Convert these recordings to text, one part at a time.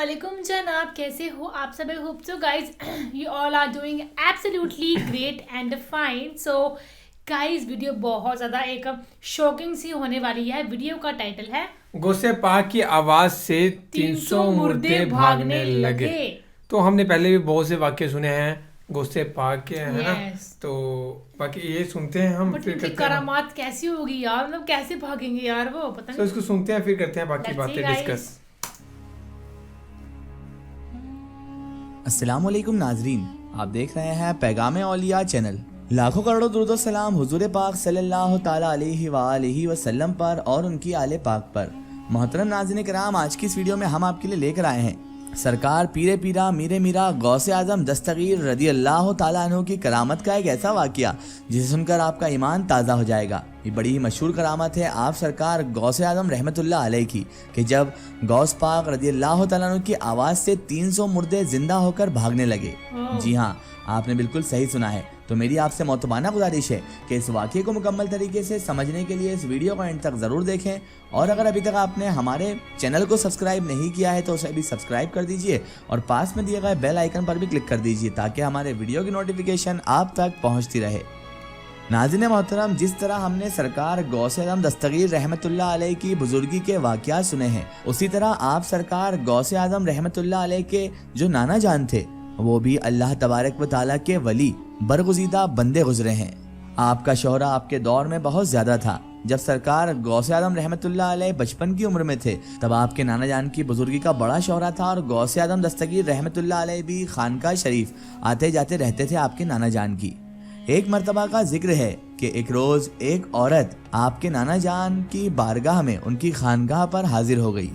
अस्सलामुअलैकुम जनाब, कैसे हो आप सब? I hope so guys you all are doing absolutely great and fine. So guys video बहुत ज़्यादा एक शॉकिंग सी होने वाली है। वीडियो का टाइटल है गौसे पाक की आवाज से 300 मुर्दे भागने लगे। तो हमने पहले भी बहुत से वाक्य सुने हैं गौसे पाक के, है ना? तो बाकी ये सुनते हैं हम, फिर करते हैं करामात कैसी होगी यार, मतलब कैसे भागेंगे यार वो, पता नहीं। तो इसको सुनते हैं फिर करते हैं बाकी बातें डिस्कस। अस्सलाम वालेकुम नाजरीन, आप देख रहे हैं पैगाम औलिया चैनल। लाखों करोड़ों दुरूद सलाम हुजूर पाक सल्लल्लाहु ताला अलैहि वालैहि वसल्लम पर और उनकी आले पाक पर। मोहतरम नाज़रीन किराम, आज की इस वीडियो में हम आपके लिए लेकर आए हैं सरकार पीरे पीरा मीरे मीरा गौसे आजम दस्तगीर रदी अल्लाह ताला अन्हु की करामत का एक ऐसा वाक़या जिसे सुनकर आपका ईमान ताज़ा हो जाएगा। ये बड़ी ही मशहूर करामत है आप सरकार गौसे आजम रहमतुल्लाह अलैह की, कि जब गौस पाक रदी अल्लाह ताला अन्हु की आवाज़ से 300 मुर्दे जिंदा होकर भागने लगे। जी हाँ, आपने बिल्कुल सही सुना है। तो मेरी आपसे मोतबाना गुजारिश है कि इस वाक़े को मुकम्मल तरीके से समझने के लिए इस वीडियो को एंड तक ज़रूर देखें, और अगर अभी तक आपने हमारे चैनल को सब्सक्राइब नहीं किया है तो उसे भी सब्सक्राइब कर दीजिए और पास में दिए गए बेल आइकन पर भी क्लिक कर दीजिए ताकि हमारे वीडियो की नोटिफिकेशन आप तक पहुँचती रहे। नाज़रीन मोहतरम, जिस तरह हमने सरकार गौसे आज़म दस्तगीर रहमतुल्लाह अलैह की बुजुर्गी के वाक़यात सुने हैं, उसी तरह आप सरकार गौसे आज़म रहमतुल्लाह अलैह के जो नाना जान थे वो भी अल्लाह तबारक व तआला के वली बरगुज़ीदा बंदे गुजरे हैं। आपका शोहरा आपके दौर में बहुत ज्यादा था। जब सरकार गौसे आज़म रहमतुल्लाह अलैह बचपन की उम्र में थे तब आपके नाना जान की बुजुर्गी का बड़ा शोहरा था, और गौसे आज़म दस्तगीर रहमतुल्लाह अलैह भी खानका शरीफ आते जाते रहते थे आपके नाना जान की। एक मर्तबा का जिक्र है कि एक रोज एक औरत आपके नाना जान की बारगाह में उनकी खानगाह पर हाजिर हो गई।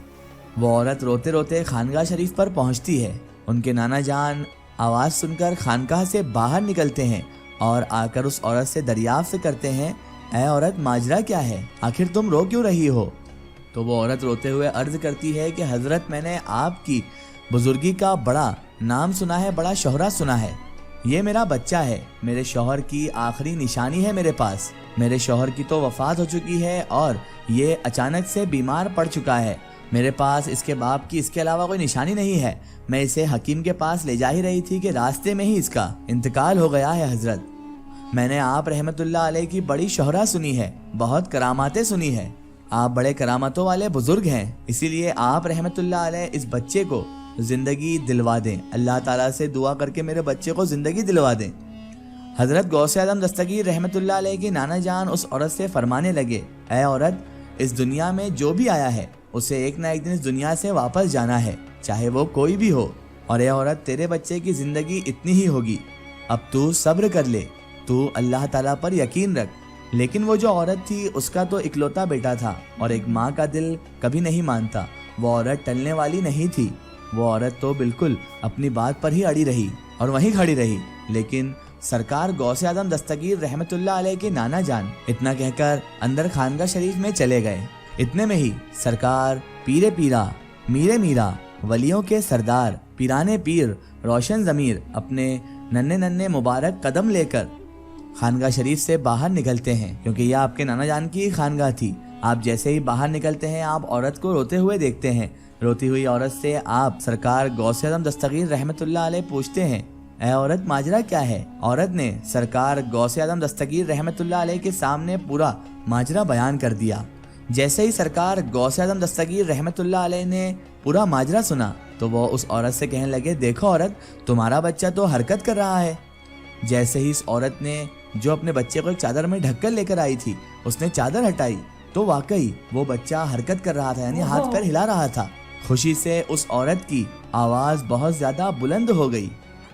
वो औरत रोते रोते खानगाह शरीफ पर पहुंचती है। उनके नाना जान आवाज़ सुनकर खानकाह से बाहर निकलते हैं और आकर उस औरत से दरियाफ्त करते हैं, ऐ औरत माजरा क्या है, आखिर तुम रो क्यों रही हो? तो वो औरत रोते हुए अर्ज करती है कि हजरत, मैंने आपकी बुजुर्गी का बड़ा नाम सुना है, बड़ा शोहरा सुना है। ये मेरा बच्चा है, मेरे शौहर की आखिरी निशानी है मेरे पास। मेरे शौहर की तो वफात हो चुकी है और ये अचानक से बीमार पड़ चुका है। मेरे पास इसके बाप की इसके अलावा कोई निशानी नहीं है। मैं इसे हकीम के पास ले जा ही रही थी कि रास्ते में ही इसका इंतकाल हो गया है। हजरत, मैंने आप रहमतुल्लाह अलैह की बड़ी शोहरा सुनी है, बहुत करामातें सुनी है। आप बड़े करामातों वाले बुजुर्ग हैं, इसीलिए आप रहमतुल्लाह अलैह इस बच्चे को जिंदगी दिलवा दें। अल्लाह ताला से दुआ करके मेरे बच्चे को जिंदगी दिलवा दें। हजरत गौसे आज़म दस्तगीर रहमतुल्लाह अलैह की नाना जान उस औरत से फरमाने लगे, ऐ औरत, इस दुनिया में जो भी आया है उसे एक ना एक दिन इस दुनिया से वापस जाना है, चाहे वो कोई भी हो। और ये औरत, तेरे बच्चे की जिंदगी इतनी ही होगी, अब तू सब्र कर ले, तू अल्लाह ताला पर यकीन रख। लेकिन वो जो औरत थी उसका तो इकलौता बेटा था और एक माँ का दिल कभी नहीं मानता। वो औरत टलने वाली नहीं थी। वो औरत तो बिल्कुल अपनी बात पर ही अड़ी रही और वहीं खड़ी रही। लेकिन सरकार गौसे आज़म दस्तगीर रहमतुल्लाह अलैह के नाना जान इतना कहकर अंदर खानगा शरीफ में चले गए। इतने में ही सरकार पीरे पीरा मीरे मीरा वलियों के सरदार पीराने पीर रोशन ज़मीर अपने नन्हे नन्हे मुबारक कदम लेकर खानगा शरीफ से बाहर निकलते हैं, क्योंकि यह आपके नाना जान की खानगा थी। आप जैसे ही बाहर निकलते हैं आप औरत को रोते हुए देखते हैं। रोती हुई औरत से आप सरकार गौसे आज़म दस्तगीर रहमतुल्लाह अलैह पूछते हैं, ऐ औरत माजरा क्या है? औरत ने सरकार गौसे आज़म दस्तगीर रहमतुल्लाह अलैह के सामने पूरा माजरा बयान कर दिया। जैसे ही सरकार गौसे आज़म दस्तगीर रहमतुल्लाह अलैह ने पूरा माजरा सुना तो वो उस औरत से कहने लगे, देखो औरत, तुम्हारा बच्चा तो हरकत कर रहा है। जैसे ही इस औरत ने जो अपने बच्चे को एक चादर में ढककर लेकर आई थी उसने चादर हटाई तो वाकई वो बच्चा हरकत कर रहा था, यानी हाथ पैर हिला रहा था। खुशी से उस औरत की आवाज़ बहुत ज़्यादा बुलंद हो गई।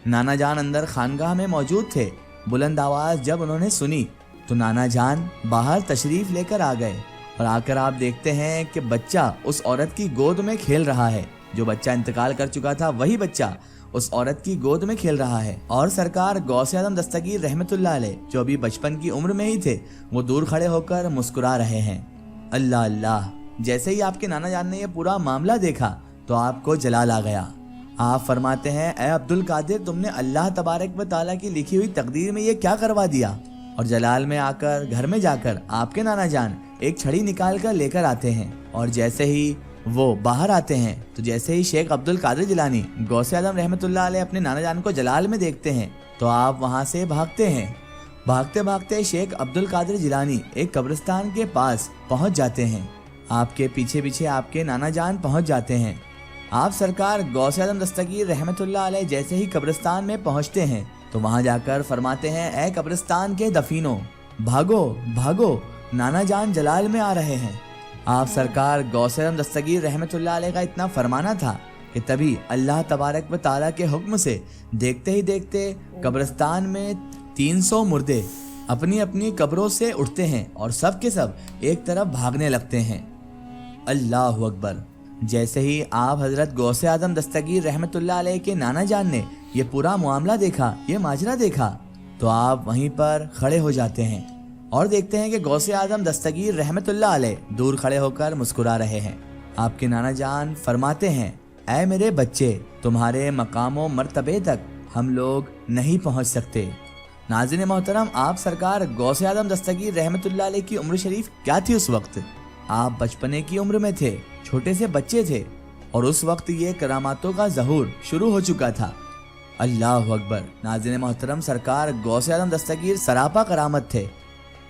नाना जान अंदर खानगाह में मौजूद थे। बुलंद आवाज़ जब उन्होंने सुनी तो नाना जान बाहर तशरीफ़ लेकर आ गए और आकर आप देखते हैं कि बच्चा उस औरत की गोद में खेल रहा है। जो बच्चा इंतकाल कर चुका था वही बच्चा उस औरत की गोद में खेल रहा है। और सरकार गौसे आज़म दस्तगीर रहमतुल्लाह अलैह जो अभी बचपन की उम्र में ही थे वो दूर खड़े होकर मुस्कुरा रहे हैं। अल्लाह अल्लाह। जैसे ही आपके नाना जान ने यह पूरा मामला देखा तो आपको जलाल आ गया। आप फरमाते हैं, ऐ अब्दुल कादिर, तुमने अल्लाह तबारक व तआला की लिखी हुई तकदीर में ये क्या करवा दिया? और जलाल में आकर घर में जाकर आपके नाना जान एक छड़ी निकाल कर लेकर आते हैं और जैसे ही वो बाहर आते हैं तो जैसे ही शेख अब्दुल कादिर जिलानी गौसे आजम रहमतुल्लाह अलैह अपने नाना जान को जलाल में देखते हैं तो आप वहाँ से भागते हैं। भागते भागते शेख अब्दुल कादिर जिलानी एक कब्रिस्तान के पास पहुँच जाते हैं। आपके पीछे पीछे आपके नाना जान पहुँच जाते हैं। आप सरकार गौसे आजम दस्तगीर रहमतुल्लाह अलैह जैसे ही कब्रिस्तान में पहुँचते हैं तो वहाँ जाकर फरमाते हैं, ऐ कब्रिस्तान के दफीनों, भागो भागो, नाना जान जलाल में आ रहे हैं। आप सरकार गौसे आजम दस्तगीर रहमतुल्लाह अलैह का इतना फरमाना था कि तभी अल्लाह तबारक व ताला के हुक्म से देखते ही देखते कब्रिस्तान में 300 मुर्दे अपनी अपनी कब्रों से उठते हैं और सब के सब एक तरफ भागने लगते हैं। अल्लाह अकबर। जैसे ही आप हजरत गौसे आजम दस्तगीर रहमतुल्लाह अलैह के नाना जान ने ये पूरा मामला देखा, ये माजरा देखा, तो आप वहीं पर खड़े हो जाते हैं और देखते हैं कि गौसे आजम दस्तगीर रहमतुल्लाह अलैह दूर खड़े होकर मुस्कुरा रहे हैं। आपके नाना जान फरमाते हैं, ऐ मेरे बच्चे, तुम्हारे मकामो मर्तबे तक हम लोग नहीं पहुंच सकते। नाज़रीन मोहतरम, आप सरकार गौसे आजम दस्तगीर रहमतुल्लाह अलैह की उम्र शरीफ क्या थी उस वक्त? आप बचपने की उम्र में थे, छोटे से बच्चे थे और उस वक्त ये करामातों का ज़हूर शुरू हो चुका था। अल्लाह अकबर। नाज़रीन मोहतरम, सरकार गौसे आजम दस्तगीर सरापा करामत थे।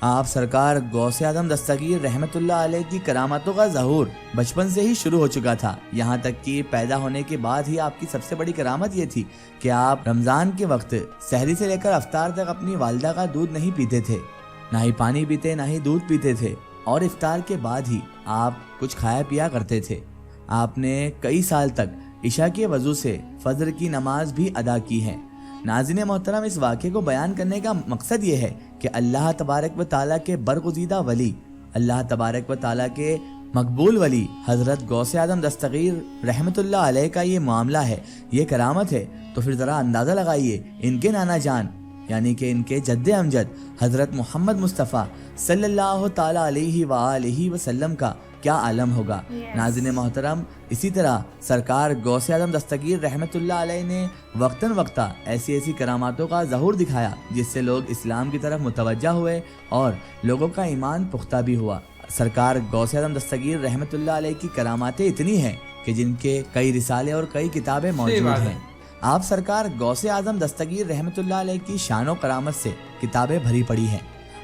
आप सरकार गौसे आजम दस्तगीर रहमतुल्लाह अलैह की करामातों का ज़हूर बचपन से ही शुरू हो चुका था। यहाँ तक कि पैदा होने के बाद ही आपकी सबसे बड़ी करामत ये थी कि आप रमज़ान के वक्त सहरी से लेकर अफ्तार तक अपनी वालिदा का दूध नहीं पीते थे, ना ही पानी पीते, ना ही दूध पीते थे, और इफ्तार के बाद ही आप कुछ खाया पिया करते थे। आपने कई साल तक इशा के वजू से फजर की नमाज भी अदा की है। नाज़रीन मोहतरम, इस वाक़े को बयान करने का मकसद ये है कि अल्लाह तबारक व ताला के बरगुज़ीदा वली, अल्लाह तबारक व ताला के मकबूल वली हज़रत गौसे आजम दस्तगीर रहमतुल्लाह अलैह का ये मामला है, ये करामत है। तो फिर ज़रा अंदाज़ा लगाइए इनके नाना जान यानी कि इनके जद्दे अमजद हज़रत मोहम्मद मुस्तफ़ा सल्लल्लाहु ताला अलैहि वसल्लम का क्या आलम होगा। नाज़रीन मोहतरम, इसी तरह सरकार गौसे आजम दस्तगीर रहमतुल्लाह अलैह ने वक्तन वक्ता ऐसी ऐसी करामातों का ज़हूर दिखाया जिससे लोग इस्लाम की तरफ मुतवज्जा हुए और लोगों का ईमान पुख्ता भी हुआ। सरकार गौसे आजम दस्तगीर रहमतुल्लाह अलैह की करामातें इतनी हैं कि जिनके कई रिसाले और कई किताबें मौजूद हैं। आप सरकार गौसे आजम दस्तगीर रहमतुल्लाह अलैह की शान और करामत से किताबें भरी पड़ी हैं।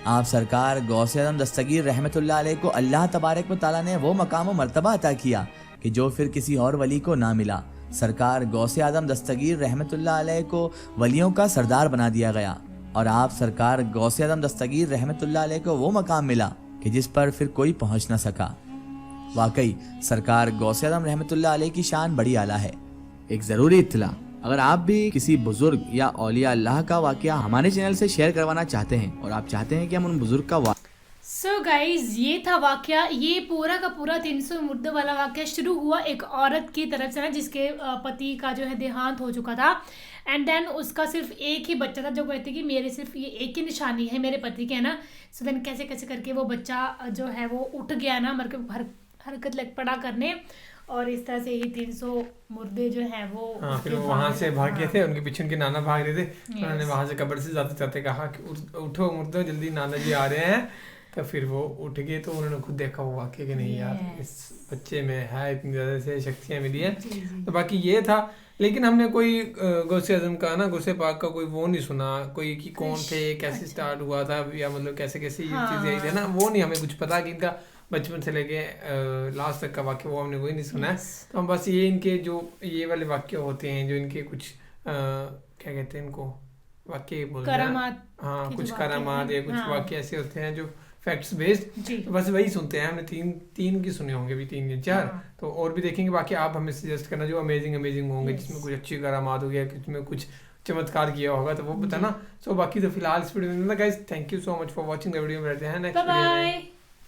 आप सरकार गौसे आजम दस्तगीर रहमतुल्लाह अलैह को अल्लाह तबारक व ताला ने वो मकाम व मर्तबा अता किया कि जो फिर किसी और वली को ना मिला। सरकार गौसे आजम दस्तगीर रहमतुल्लाह अलैह को वलियों का सरदार बना दिया गया और आप सरकार गौसे आजम दस्तगीर रहमतुल्लाह अलैह को वो मकाम मिला कि जिस पर फिर कोई पहुंच न सका। वाकई सरकार गौसे आजम रहमतुल्लाह अलैह की शान बड़ी आला है। एक ज़रूरी इत्तला, अगर आप भी किसी बुजुर्ग या औलिया अल्लाह का वाकया हमारे चैनल से शेयर करवाना चाहते हैं और आप चाहते हैं कि हम उन बुजुर्ग का सो गाइज, ये था वाकया, ये पूरा का पूरा 300 मुर्दे वाला वाकया शुरू हुआ एक औरत की तरफ से ना, जिसके पति का जो है देहांत हो चुका था एंड देन उसका सिर्फ एक ही बच्चा था जो कहती कि मेरे सिर्फ ये एक ही निशानी है मेरे पति के, है ना। सो देन कैसे कैसे करके वो बच्चा जो है वो उठ गया ना, मर के हरकत लग पड़ा करने, और इस तरह से ये 300 मुर्दे जो हैं वो फिर वो वहाँ से भागे थे, उनके पीछे उनके नाना भाग रहे थे। उन्होंने वहाँ से कब्र से जाते जाते कहा कि उठो मुर्दो, जल्दी नाना जी आ रहे हैं। तो फिर वो उठ गए तो उन्होंने खुद देखा वो वाकई कि नहीं यार इस बच्चे में है इतनी ज़्यादा से शक्तियाँ मिली हैं। तो बाकी ये था, लेकिन हमने कोई गौसे आजम का ना, गौसे पाक का कोई वो नहीं सुना, कोई कि कौन थे, कैसे स्टार्ट हुआ था, या मतलब कैसे कैसे ये चीज़ें आई थी ना, वो नहीं हमें कुछ पता कि इनका बचपन से लेके लास्ट तक का वाक्य वो हमने कोई नहीं सुना है। तो हम बस ये इनके जो ये वाले वाक्य होते हैं, जो इनके कुछ क्या कहते हैं इनको, वाक्य बोलते हैं, हाँ कुछ करामात या कुछ वाक्य ऐसे होते हैं जो फैक्ट्स बेस्ड, तो बस वही सुनते हैं। हमने तीन की सुने होंगे, भी 3 या 4, तो और भी देखेंगे। बाकी आप हमें सजेस्ट करना जो अमेजिंग होंगे, जिसमें कुछ अच्छी करामात हो गया, जिसमें कुछ चमत्कार किया होगा, तो वो बताना। सो बाकी तो फिलहाल इस वीडियो में guys, thank you so much for watching the video. मिलते हैं नेक्स्ट वीडियो में।